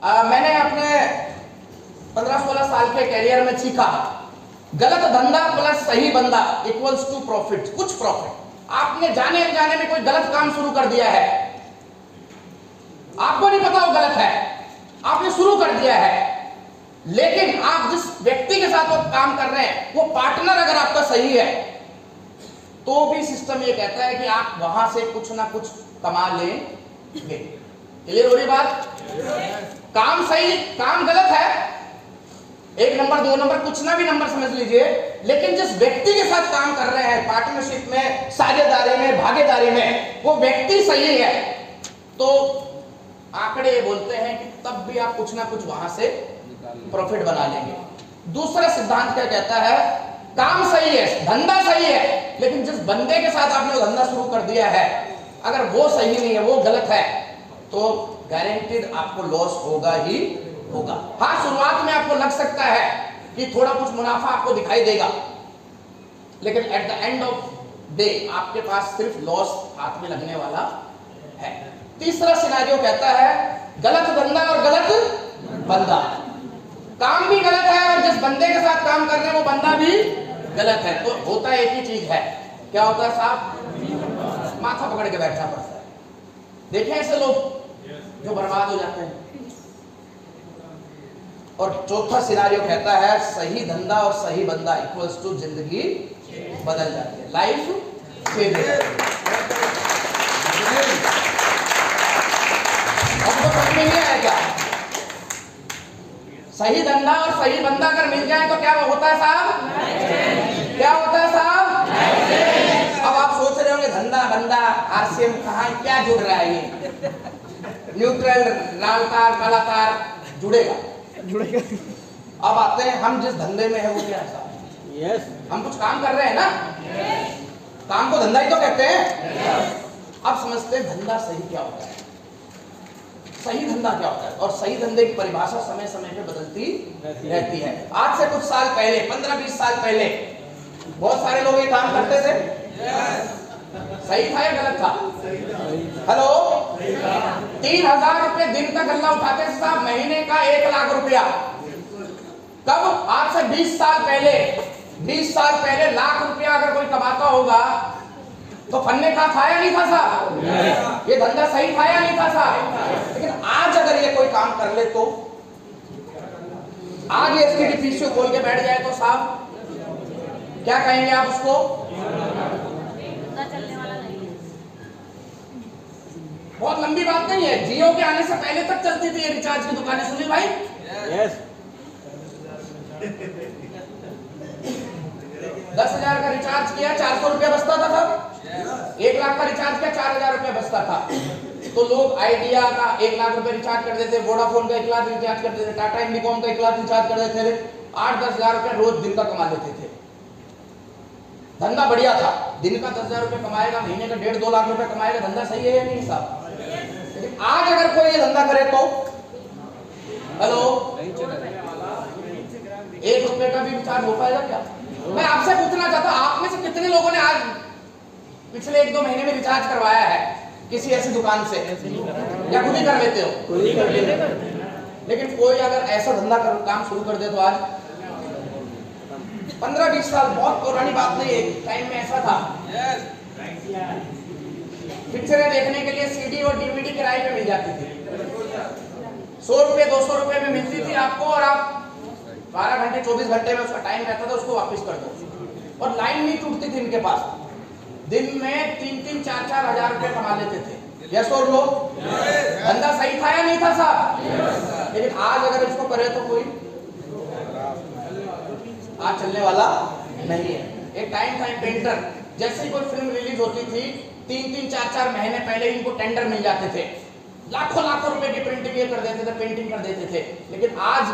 मैंने अपने 15-16 साल के कैरियर में सीखा, गलत धंधा प्लस सही बंदा इक्वल्स टू प्रॉफिट। कुछ प्रॉफिट। आपने जाने अनजाने में कोई गलत काम शुरू कर दिया है, आपको नहीं पता वो गलत है, आपने शुरू कर दिया है, लेकिन आप जिस व्यक्ति के साथ वो काम कर रहे हैं, वो पार्टनर अगर आपका सही है, तो भी सिस्टम ये कहता है कि आप वहां से कुछ ना कुछ कमा लेंगे। क्लियर हो रही बात? काम सही, काम गलत है, 1 नंबर 2 नंबर कुछ ना भी नंबर समझ लीजिए, लेकिन जिस व्यक्ति के साथ काम कर रहे हैं, पार्टनरशिप में, साझेदारी में, भागीदारी में, वो व्यक्ति सही है, तो आंकड़े ये बोलते हैं कि तब भी आप कुछ ना कुछ वहां से प्रॉफिट बना लेंगे। दूसरा सिद्धांत क्या कहता है? काम सही है, धंधा सही है, लेकिन जिस बंदे के साथ आपने वो धंधा शुरू कर दिया है, अगर वो सही नहीं है, वो गलत है, तो गारंटीड आपको लॉस होगा ही होगा। हाँ, शुरुआत में आपको लग सकता है कि थोड़ा कुछ मुनाफा आपको दिखाई देगा, लेकिन at the end of day आपके पास सिर्फ लॉस हाथ में लगने वाला है। तीसरा सिनेरियो कहता है गलत धंधा और गलत बंदा। काम भी गलत है और जिस बंदे के साथ काम कर रहे हैं वो बंदा भी गलत है, तो होता एक ही चीज है। क्या होता है साहब? माथा पकड़ के बैठना पड़ता है। देखें ऐसे लोग जो बर्बाद हो जाते हैं। और चौथा सिनारियो कहता है सही धंधा और सही बंदा इक्वल्स टू जिंदगी बदल जाती है, लाइफ चेंज हो जाती है। हमको समझ में नहीं आया क्या? सही धंधा और सही बंदा अगर मिल जाए तो क्या होता है साहब? क्या होता है साहब? अब आप सोच रहे होंगे धंधा बंदा आरसीएम कहां, क्या जुड़ रहा है ये? न्यूट्रल, लाल तार, काला तार जुड़ेगा। अब आते हैं हम जिस धंधे में है वो क्या है साहब? यस, हम कुछ काम कर रहे हैं ना, काम को धंधा ही तो कहते हैं। अब समझते हैं धंधा सही क्या होता है, सही धंधा क्या होता है, और सही धंधे की परिभाषा समय समय पे बदलती रहती है। आज से कुछ साल पहले, 15-20 साल पहले, बहुत सारे लोग ये काम करते थे। सही था या गलत था? हेलो, 3000 रुपए दिन का गल्ला उठाते थे साहब, महीने का 1 लाख रुपया। कब? आज से 20 साल पहले। 20 साल पहले लाख रुपया अगर कोई कमाता होगा तो फन्ने का था या नहीं था साहब? ये धंधा सही था या नहीं था साहब? लेकिन आज अगर ये कोई काम कर ले तो, आज ये एसटीडीपीसीओ खोल के बैठ जाए तो साहब क्या कहेंगे आप उसको? चलने वाला नहीं है। बहुत लंबी बात नहीं है, जियो के आने से पहले तक चलती थी ये रिचार्ज की दुकानें। सुनील भाई, यस, 10,000 का रिचार्ज किया, 400 रुपया बचता था साहब। 1 लाख का रिचार्ज किया, 4,000 रुपया बचता था। तो लोग आइडिया का 1 लाख रुपए रिचार्ज कर देते, वोडाफोन का 1 लाख रिचार्ज कर देते, टाटा इंडिकॉम का 1 लाख रिचार्ज कर देते थे, 8-10 हजार रुपया रोज दिन का कमा लेते थे। धंधा बढ़िया था, दिन का 10,000 रुपया कमाएगा, महीने का 1.5-2 लाख रुपया कमाएगा, धंधा सही है या नहीं साहब? लेकिन आज अगर कोई ये धंधा करे तो हेलो, 1 रुपए का भी रिचार्ज हो पाएगा क्या? मैं आपसे पूछना चाहता हूं, आप में से कितने लोगों ने आज पिछले 1-2 महीने में रिचार्ज करवाया है किसी ऐसी दुकान से, या खुद ही कर लेते हो? लेकिन कोई अगर ऐसा धंधा काम शुरू कर दे तो आज 15-20 साल, बहुत पुरानी बात नहीं है, टाइम में ऐसा था। पिक्चरें देखने के लिए सीडी और डीवीडी किराए पे मिल जाती थी, 100 रुपए 200 रुपए में मिलती थी आपको, और आप 12 घंटे 24 घंटे में उसका टाइम रहता था, उसको वापस कर दो। और लाइन नहीं टूटती थी इनके पास, दिन में 3-3, 4-4 हजार रुपए कमा लेते थे। यस और नो? धंधा सही था या नहीं था साहब? लेकिन आज अगर इसको करे तो कोई आज चलने वाला नहीं है। एक टाइम था पेंटर, जैसे ही कोई फिल्म रिलीज होती थी 3-3, 4-4 महीने पहले इनको टेंडर मिल जाते थे, लाखों रुपए की प्रिंटिंग ये कर देते थे, पेंटिंग कर देते थे। लेकिन आज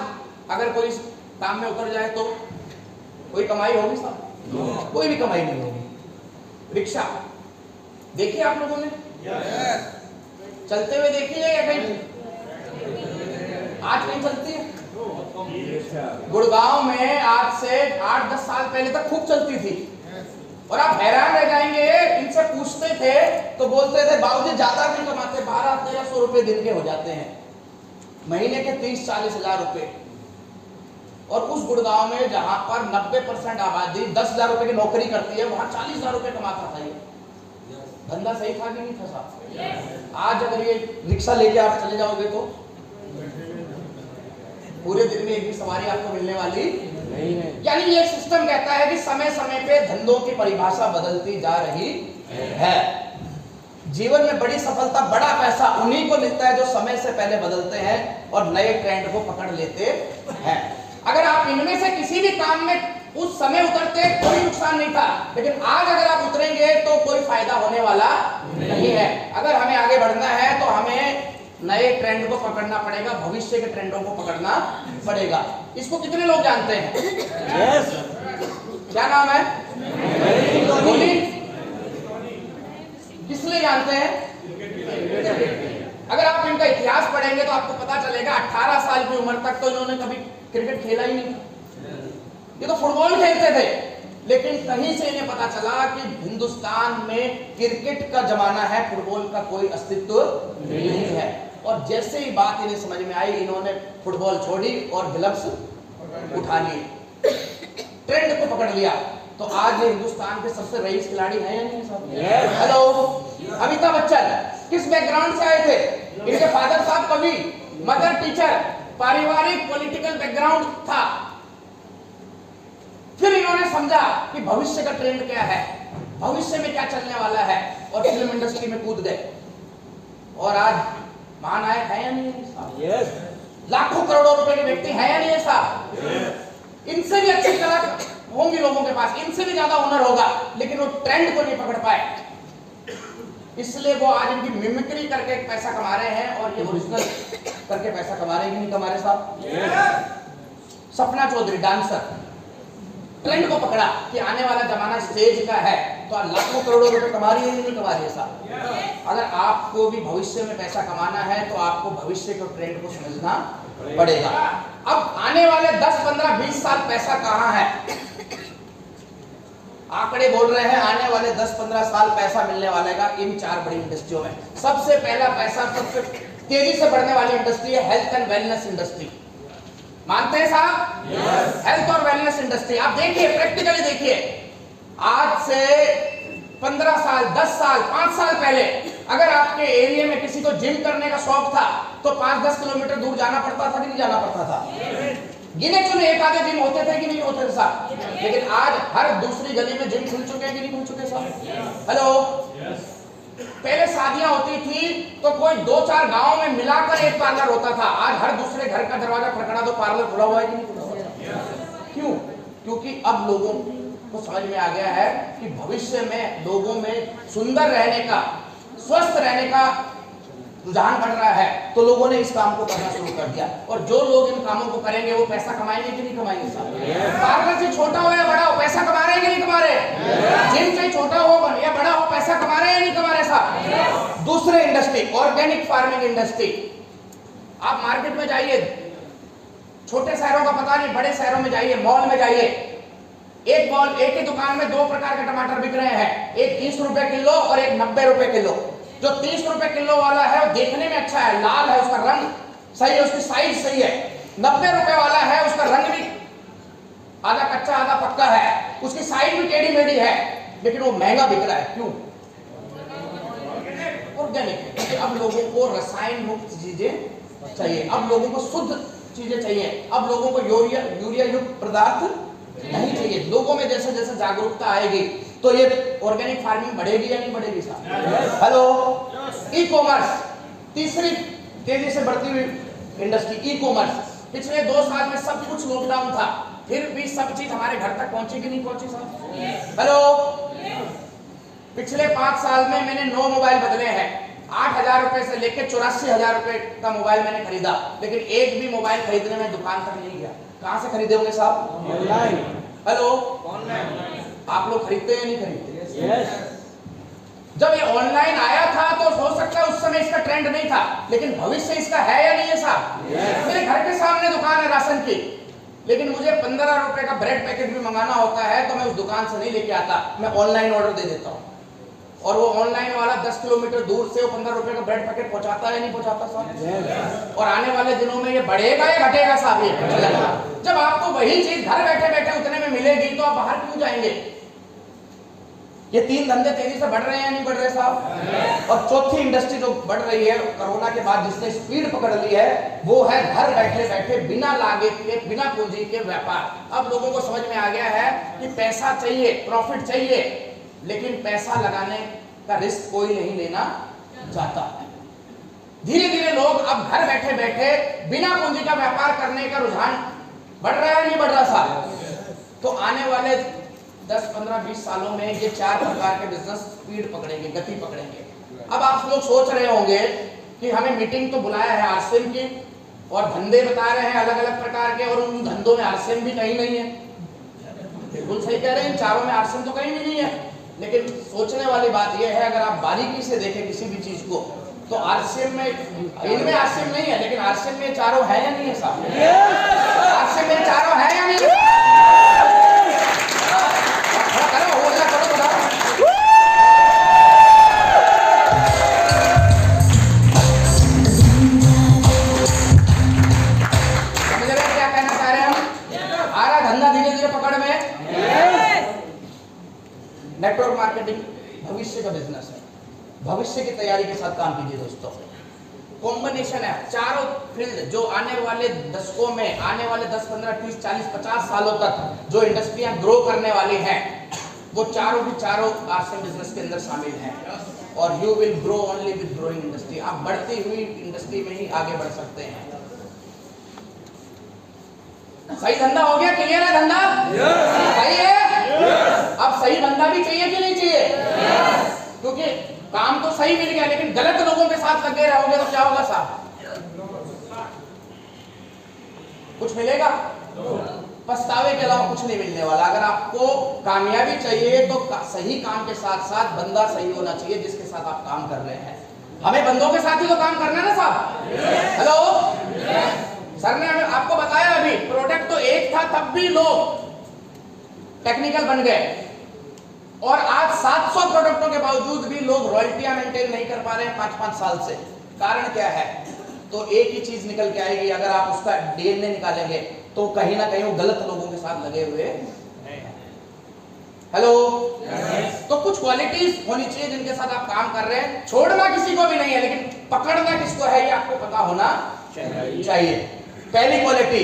अगर कोई काम में उतर जाए तो कोई कमाई होगी साहब? कोई भी कमाई नहीं होगी। रिक्शा देखिए आप लोगों ने, चलते हुए देखिए या कहीं आज नहीं चलती है? गुड़गांव में आज से 8-10 साल पहले तक खूब चलती थी, और आप हैरान रह जाएंगे, इनसे पूछते थे तो बोलते थे बाबूजी ज्यादा नहीं कमाते, 1200-1300 रुपए दिन के हो जाते हैं। महीने के 30-40 हजार रुपए, और उस गुड़गांव में जहां पर 90% आबादी 10,000 रुपए की नौकरी करती है, वहां 40,000 रुपए कमाता था। ये धंधा सही था कि नहीं था साहब? आज अगर ये रिक्शा लेके आप चले जाओगे तो पूरे दिन में एक भी सवारी आपको मिलने वाली नहीं है। यानी ये सिस्टम कहता है कि समय समय पे धंधों की परिभाषा बदलती जा रही है। जीवन में बड़ी सफलता, बड़ा पैसा उन्हीं को मिलता है जो समय से पहले बदलते हैं और नए ट्रेंड को पकड़ लेते हैं। अगर आप इनमें से किसी भी काम में उस समय उतरते कोई नुकसान नहीं था, लेकिन आज अगर आप उतरेंगे तो कोई फायदा होने वाला नहीं है। अगर हमें आगे बढ़ना है तो हमें नए ट्रेंड को पकड़ना पड़ेगा, भविष्य के ट्रेंडों को पकड़ना पड़ेगा। इसको कितने लोग जानते हैं? yes. क्या नाम है? धोनी। किस लिए जानते हैं? अगर आप इनका इतिहास पढ़ेंगे तो आपको पता चलेगा 18 साल की उम्र तक तो इन्होंने कभी क्रिकेट खेला ही नहीं। ये तो फुटबॉल खेलते थे, लेकिन कहीं से इन्हें पता चला कि हिंदुस्तान में क्रिकेट का जमाना है, फुटबॉल का कोई अस्तित्व नहीं है। और जैसे ही बात इन्हें समझ में आई, इन्होंने फुटबॉल छोड़ी और ग्लव्स उठा लिए, ट्रेंड को पकड़ लिया। तो आज ये हिंदुस्तान के सबसे रईस खिलाड़ी हैं या नहीं साहब? हेलो, अमिताभ बच्चन किस बैकग्राउंड से आए थे? इनके फादर साहब कवि, मदर टीचर, पारिवारिक पॉलिटिकल बैकग्राउंड था। फिर इन्होंने समझा कि भविष्य का ट्रेंड क्या है, भविष्य में क्या चलने वाला है, और फिल्म इंडस्ट्री में कूद गए। और आज महानायक है या नहीं साहब? yes. लाखों करोड़ों रुपए के व्यक्ति है या नहीं साहब? yes. इनसे भी अच्छी कला होंगी लोगों के पास, इनसे भी ज्यादा हुनर होगा, लेकिन वो ट्रेंड को नहीं पकड़ पाए, इसलिए वो आज इनकी मिमिक्री करके पैसा कमा रहे हैं, और ये ओरिजिनल करके पैसा कमा रहे हैं कि नहीं कमा रहे साहब? yes. Sapna Chaudhary dancer, trend को पकड़ा कि आने वाला जमाना स्टेज का है, तो लाखों करोड़ों रुपए कमा रही है नहीं कमा रही है साहब? अगर आपको भी भविष्य में पैसा कमाना है तो आपको भविष्य के ट्रेंड को समझना पड़ेगा। अब आने वाले 10, 15, 20 साल पैसा कहाँ है? आंकड़े बोल रहे हैं आने वाले 10, 15 साल पैसा मिलने वाला है इन 4 बड़ी इंडस्ट्रियों में। सबसे पहला पैसा, सबसे तेजी से बढ़ने वाली इंडस्ट्री है हेल्थ एंड वेलनेस इंडस्ट्री। मानते हैं साहब? yes. हेल्थ और वेलनेस इंडस्ट्री। आप देखिए, प्रैक्टिकली देखिए, आज से 15 साल, 10 साल, 5 साल पहले अगर आपके एरिया में किसी को जिम करने का शौक था तो 5-10 किलोमीटर दूर जाना पड़ता था कि नहीं जाना पड़ता था? गिने चुने एक आधे जिम होते थे कि नहीं होते थे साहब? लेकिन आज हर दूसरी गली में जिम खुल चुके हैं कि नहीं खुल चुके साहब? हेलो, पहले शादियां होती थी तो कोई 2-4 गांव में मिलाकर एक पार्लर होता था, आज हर दूसरे घर का दरवाजा खड़खड़ा दो पार्लर खुला हुआ है कि नहीं खुला हुआ है? क्यों? क्योंकि अब लोगों को समझ में आ गया है कि भविष्य में लोगों में सुंदर रहने का, स्वस्थ रहने का रुझान बढ़ रहा है, तो लोगों ने इस काम को करना शुरू कर दिया। और जो लोग इन कामों को करेंगे वो पैसा कमाएंगे कि नहीं कमाएंगे साहब? पार्लर से छोटा हो या बड़ा हो, पैसा कमा रहे हैं कि नहीं कमा रहे? जिम से छोटा हो या बड़ा हो, पैसा कमा रहे हैं या नहीं कमा रहे साहब? दूसरे इंडस्ट्री, ऑर्गेनिक फार्मिंग इंडस्ट्री। आप मार्केट में जाइए, छोटे शहरों का पता नहीं, बड़े शहरों में जाइए, मॉल में जाइए, एक ही दुकान में 2 प्रकार के टमाटर बिक रहे हैं, एक 30 रुपए किलो और एक 90 रुपए किलो। जो 30 रुपए किलो वाला है वो देखने में अच्छा है, लाल है, उसका रंग सही है, उसकी साइज सही है। 90 रुपए वाला है, उसका रंग भी आधा कच्चा आधा पक्का है, उसकी साइज भी टेढ़ी मेढ़ी है, लेकिन वो महंगा बिक रहा है। क्यों? ऑर्गेनिक। अब लोगों को रसायन मुक्त चीजें चाहिए, अब लोगों को शुद्ध चीजें चाहिए, अब लोगों को यूरिया युक्त पदार्थ नहीं चाहिए। लोगों में जैसे जैसे जागरूकता आएगी तो ये ऑर्गेनिक फार्मिंग बढ़ेगी या नहीं बढ़ेगी साहब? हेलो, ई कॉमर्स, तीसरी तेजी से बढ़ती हुई इंडस्ट्री ई कॉमर्स। पिछले 2 साल में सब कुछ लॉकडाउन था, फिर भी सब चीज हमारे घर तक पहुंची कि नहीं पहुंची साहब? हेलो, पिछले 5 साल में मैंने 9 मोबाइल बदले हैं। 8,000 रुपए से लेकर 84,000 रुपए का मोबाइल मैंने खरीदा, लेकिन एक भी मोबाइल खरीदने में दुकान तक नहीं गया। कहां से खरीदे होंगे साहब? ऑनलाइन। Hello, online. आप लोग खरीदते हैं या नहीं खरीदते? yes. जब ये ऑनलाइन आया था तो हो सकता है उस समय इसका ट्रेंड नहीं था, लेकिन भविष्य इसका है या नहीं है साहब? yes. मेरे घर के सामने दुकान है राशन की, लेकिन मुझे 15 रुपए का ब्रेड पैकेट भी मंगाना होता है तो मैं उस दुकान से नहीं लेके आता, मैं ऑनलाइन ऑर्डर दे देता हूँ। और वो ऑनलाइन वाला 10 किलोमीटर दूर से वो 15 रुपए का ब्रेड पैकेट पहुंचाता है नहीं पहुंचाता साहब? और आने वाले दिनों में ये बढ़ेगा या घटेगा साहब? ये जब आपको वही चीज घर बैठे बैठे उतने में मिलेगी तो आप बाहर क्यों जाएंगे? ये 3 धंधे तेजी से बढ़ रहे हैं या नहीं बढ़ रहे साहब? और चौथी इंडस्ट्री जो बढ़ रही है कोरोना के बाद जिसने स्पीड पकड़ ली है वो है घर बैठे बैठे बिना लागत के बिना पूंजी के व्यापार। अब लोगों को समझ में आ गया है कि पैसा चाहिए, प्रॉफिट चाहिए, लेकिन पैसा लगाने का रिस्क कोई नहीं लेना चाहता। धीरे धीरे लोग अब घर बैठे बैठे बिना पूंजी का व्यापार करने का रुझान बढ़ रहा है नहीं बढ़ रहा साहब? तो आने वाले 10, 15, 20 सालों में ये 4 प्रकार के बिजनेस स्पीड पकड़ेंगे, गति पकड़ेंगे। अब आप लोग सोच रहे होंगे कि हमें मीटिंग तो बुलाया है आरसीएम की और धंधे बता रहे हैं अलग अलग प्रकार के और उन धंधों में आरसीएम भी कहीं नहीं है। बिल्कुल सही कह रहे हैं, इन चारों में आरसीएम तो कहीं भी नहीं है। लेकिन सोचने वाली बात यह है अगर आप बारीकी से देखें किसी भी चीज को तो आरसीएम में इनमें आरसीएम नहीं है, लेकिन आरसीएम में चारों है या नहीं है साहब? आरसीएम में चारों है या नहीं? नेटवर्क मार्केटिंग भविष्य का बिजनेस है, भविष्य की तैयारी के साथ काम कीजिए दोस्तों। कॉम्बिनेशन है चारों फील्ड जो आने वाले दशकों में, आने वाले 10, 15, 30, 40, 50 सालों तक जो इंडस्ट्रियां ग्रो करने वाली हैं वो चारों की चारों आरसीएम बिजनेस के अंदर शामिल हैं। और you will grow only with growing industry. आप बढ़ती हुई इंडस्ट्री में ही आगे बढ़ सकते हैं। सही धंधा हो गया? क्लियर है धंधा? सही है? अब सही धंधा भी चाहिए कि नहीं चाहिए? क्योंकि काम तो सही मिल गया लेकिन गलत लोगों के साथ लगे रहोगे तो क्या होगा साहब? कुछ मिलेगा? पछतावे के अलावा कुछ नहीं मिलने वाला। अगर आपको कामयाबी चाहिए तो सही काम के साथ साथ बंदा सही होना चाहिए जिसके साथ आप काम कर रहे हैं। हमें बंदों के साथ ही तो काम करना है ना साहब? हेलो, सर ने हमें आपको बताया अभी प्रोडक्ट तो एक था तब भी लोग टेक्निकल बन गए और आज 700 प्रोडक्टों के बावजूद भी लोग रॉयल्टियां मेंटेन नहीं कर पा रहे हैं 5-5 साल से। कारण क्या है? तो एक ही चीज निकल के आएगी, अगर आप उसका डीएनए निकालेंगे तो कहीं ना कहीं वो गलत लोगों के साथ लगे हुए हैं। हेलो, तो कुछ क्वालिटीज होनी चाहिए जिनके साथ आप काम कर रहे हैं। छोड़ना किसी को भी नहीं है लेकिन पकड़ना किसको है ये आपको पता होना चाहिए। पहली क्वालिटी,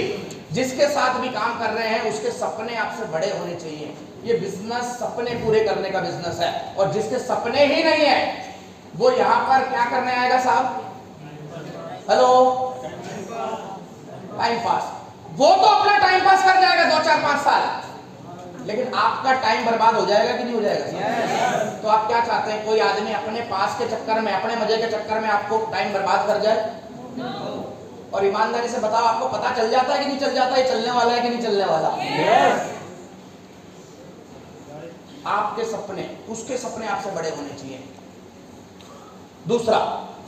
जिसके साथ भी काम कर रहे हैं उसके सपने आपसे बड़े होने चाहिए। ये बिजनेस सपने पूरे करने का बिजनेस है और जिसके सपने ही नहीं है वो यहां पर क्या करने आएगा साहब? Hello, time pass. वो तो अपना टाइम पास कर जाएगा 2, 4, 5 साल, लेकिन आपका टाइम बर्बाद हो जाएगा कि नहीं हो जाएगा? तो आप क्या चाहते हैं? कोई आदमी अपने पास के चक्कर में, अपने मजे के चक्कर में आपको टाइम बर्बाद कर जाए? और ईमानदारी से बताओ, आपको पता चल जाता है कि नहीं चल जाता है चलने वाला है कि नहीं चलने वाला? आपके सपने, उसके सपने आपसे बड़े होने चाहिए। दूसरा,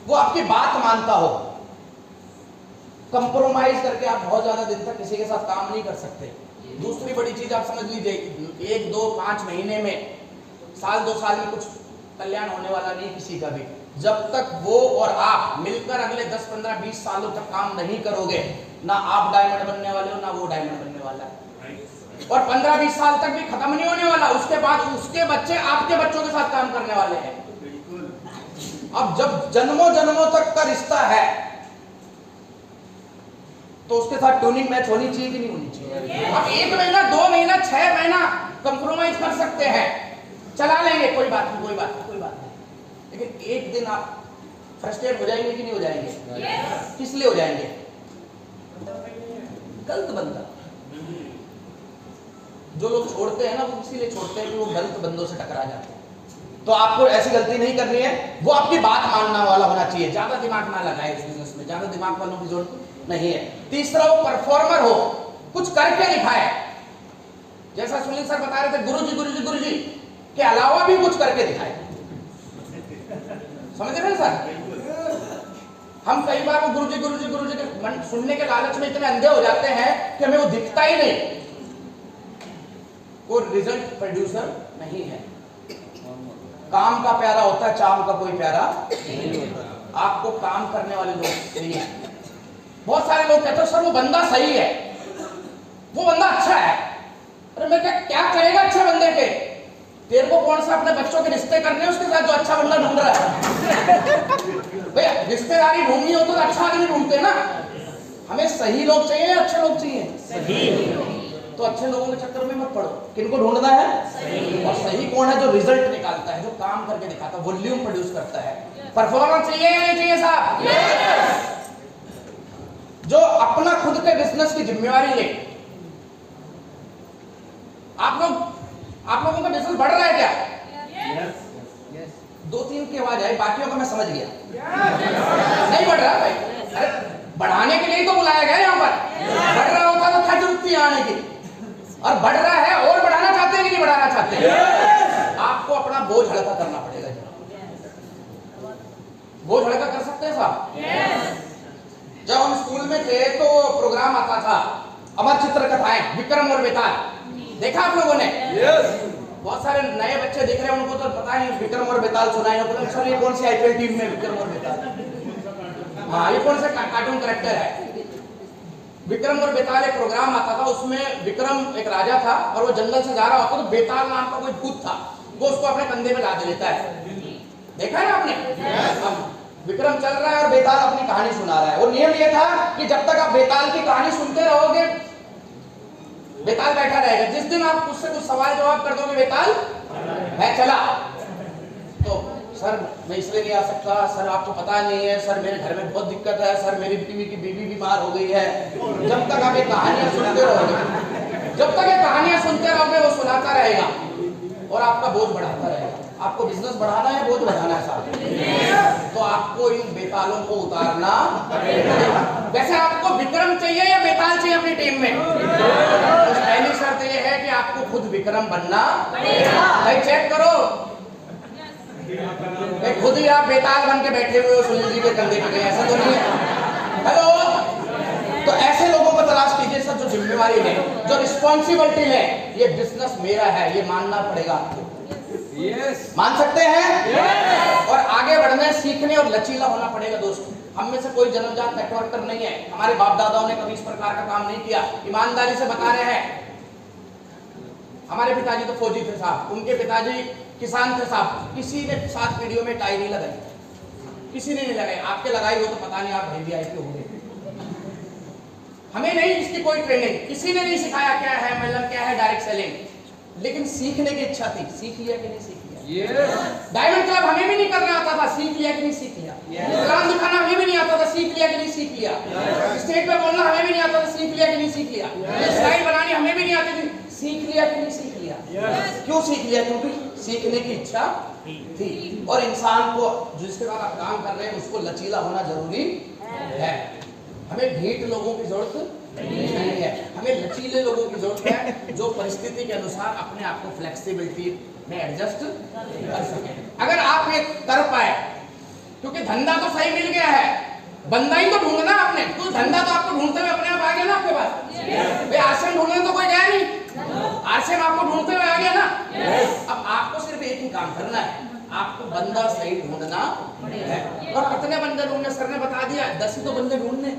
वो आपकी बात मानता हो। कंप्रोमाइज करके आप बहुत ज्यादा दिन तक किसी के साथ काम नहीं कर सकते। दूसरी बड़ी चीज आप समझ लीजिए, 1, 2, 5 महीने में, साल 2 साल में कुछ कल्याण होने वाला नहीं किसी का भी। जब तक वो और आप मिलकर अगले 10, 15, 20 सालों तक काम नहीं करोगे, ना आप डायमंड बनने वाले हो ना वो डायमंड बनने वाला है। और 15-20 साल तक भी खत्म नहीं होने वाला। उसके बाद उसके बच्चे आपके बच्चों के साथ काम करने वाले हैं। अब जब जन्मों जन्मों तक का रिश्ता है तो उसके साथ ट्यूनिंग मैच होनी चाहिए कि नहीं होनी चाहिए? अब 1 महीना, 2 महीना, 6 महीना कंप्रोमाइज कर सकते हैं, चला लेंगे, कोई बात नहीं, कोई बात नहीं, कोई बात नहीं। लेकिन एक दिन आप फ्रस्ट्रेट हो जाएंगे कि नहीं हो जाएंगे? किस लिए हो जाएंगे? गलत बंदा। जो लोग छोड़ते हैं ना वो इसीलिए छोड़ते हैं कि वो गलत बंदों से टकरा जाते हैं। तो आपको ऐसी गलती नहीं करनी है। वो आपकी बात मानने वाला होना चाहिए। ज्यादा दिमाग ना लगाए इस बिजनेस में, ज्यादा दिमाग वालों की जरूरत नहीं है। तीसरा, वो परफॉर्मर हो, कुछ करके दिखाए। जैसा सुनील सर बता रहे थे, गुरुजी के अलावा भी कुछ करके दिखाए। समझ रहे हैं सर? हम कई बार वो गुरुजी के सुनने के लालच में इतने अंधे हो जाते हैं कि हमें वो दिखता ही नहीं, वो रिजल्ट प्रोड्यूसर नहीं है। काम का प्यारा होता है, चाम का कोई प्यारा नहीं होता। आपको काम करने वाले लोग चाहिए। बहुत सारे लोग कहते हैं सर वो बंदा सही है, वो बंदा अच्छा है। अरे मैं क्या करेगा अच्छे बंदे के? तेरे को कौन सा अपने बच्चों के रिश्ते करने हैं उसके साथ जो अच्छा बंदा ढूंढ रहा है? भैया रिश्तेदारी ढूंढनी हो तो अच्छा आदमी ढूंढते ना। हमें सही लोग चाहिए या अच्छे लोग चाहिए? सही। तो अच्छे लोगों के चक्कर में मत पड़ो। किनको ढूंढना है? सही। और सही कौन है? जो रिजल्ट निकालता है, जो काम करके दिखाता है, वॉल्यूम प्रोड्यूस करता है। परफॉर्मेंस चाहिए या नहीं चाहिए साहब? जो अपना खुद के बिजनेस की जिम्मेवारी ले। आप लोगों का बिजनेस बढ़ रहा है क्या? दो तीन की आवाज आई, बाकियों का मैं समझ गया। नहीं बढ़ रहा भाई। अरे बढ़ाने के लिए तो बुलाया गया यहाँ पर। बढ़ रहा होता तो क्या जरूरत थी आने की? और बढ़ रहा है और बढ़ाना चाहते हैं कि नहीं बढ़ाना चाहते हैं? आपको अपना बोझ हल्का करना पड़ेगा। बोझ हल्का कर सकते हैं साहब? जब हम स्कूल में थे तो प्रोग्राम आता था अमर चित्र कथाएं, विक्रम और बेताल। देखा आप लोगों ने? बहुत सारे नए बच्चे देख रहे हैं, उनको तो पता नहीं विक्रम और बेताल सुना है। सर ये कौन सी आईपीएल टीम में विक्रम और बेताल? हाँ, ये कौन सा कार्टून कैरेक्टर है? विक्रम और बेताल एक प्रोग्राम आता था, उसमें विक्रम एक राजा था और वो जंगल से जा रहा होता तो बेताल नाम का कोई भूत था, वो उसको अपने कंधे पे लाद लेता है। देखा है ना आपने? विक्रम चल रहा है और बेताल अपनी कहानी सुना रहा है। वो नियम ये था कि जब तक आप बेताल की कहानी सुनते रहोगे बेताल बैठा रहेगा। जिस दिन आप उससे कुछ सवाल जवाब कर दोगे बेताल मैं चला। तो सर मैं इसलिए नहीं आ सकता, सर आपको पता नहीं है, सर मेरे घर में बहुत दिक्कत है, सर मेरी बीवी बीमार हो गई है। जब तक आप ये कहानियां सुनते रहोगे वो सुनाता रहेगा और आपका बोझ बढ़ाता रहेगा। आपको बिजनेस बढ़ाना है, बोझ बढ़ाना है साहब, तो आपको इन बेतालों को उतारना पड़ेगा। वैसे आपको विक्रम चाहिए या बेताल चाहिए अपनी टीम में? पहली शर्त यह है कि आपको खुद विक्रम बनना पड़ेगा। भाई चेक करो, खुद ही आप बेताल बन के बैठे हुए हो सुनील जी के कंधे पे, ऐसा तो नहीं है? हेलो, तो ऐसे लोगों को तलाश कीजिए सर जो जिम्मेवारी है, जो रिस्पॉन्सिबिलिटी है। ये बिजनेस मेरा है, ये मानना पड़ेगा आपको। मान सकते हैं? और आगे बढ़ने, सीखने और लचीला होना पड़ेगा दोस्तों। हम में से कोई जन्मजात नेटवर्कर नहीं है। हमारे बाप दादाओं ने कभी इस प्रकार का काम नहीं किया। ईमानदारी से बता रहे हैं। हमारे पिताजी तो फौजी थे साहब, उनके पिताजी किसान थे साहब। किसी ने 7 पीढ़ियों में टाई नहीं लगाई, किसी ने नहीं लगाई। आपके लगाई हो तो पता नहीं आप भाई आई होंगे। हमें नहीं इसकी कोई ट्रेनिंग, किसी ने नहीं सिखाया क्या है मतलब क्या है डायरेक्ट सेलिंग। लेकिन सीखने की इच्छा थी। सीख लिया कि नहीं सीख लिया? डायमंड क्लब हमें भी नहीं करना आता था, सीख लिया कि नहीं सीख लिया? कलाम दिखाना हमें भी नहीं आता था, सीख लिया कि नहीं सीख लिया? स्टेज पे बोलना हमें भी नहीं आता था, सीख लिया कि नहीं सीख लिया? स्टाइल बनानी हमें भी नहीं आती थी, सीख लिया कि नहीं सीख लिया? क्यों सीख लिया? क्योंकि सीखने की इच्छा थी। और इंसान को जिसके बाद आप काम कर रहे हैं उसको लचीला होना जरूरी है। हमें ढीठ लोगों की जरूरत नहीं है, हमें लचीले लोगों की जरूरत है जो परिस्थिति के अनुसार अपने आप को फ्लेक्सिबिलिटी में एडजस्ट कर सके। अगर आप ये कर पाए, क्योंकि धंधा तो सही मिल गया है, बंदा ही तो ढूंढना आपने। तो धंधा तो आपको ढूंढते हुए अपने आप आ गया ना आपके पास। भाई आश्रम ढूंढने तो कोई गया नहीं, आश्रम आपको ढूंढते हुए आ गया ना। अब आपको सिर्फ एक ही काम करना है, आपको बंदा सही ढूंढना है। और कितने बंदे ढूंढने? सर ने बता दिया 10 ही तो बंदे ढूंढने।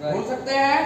ढूंढ सकते हैं?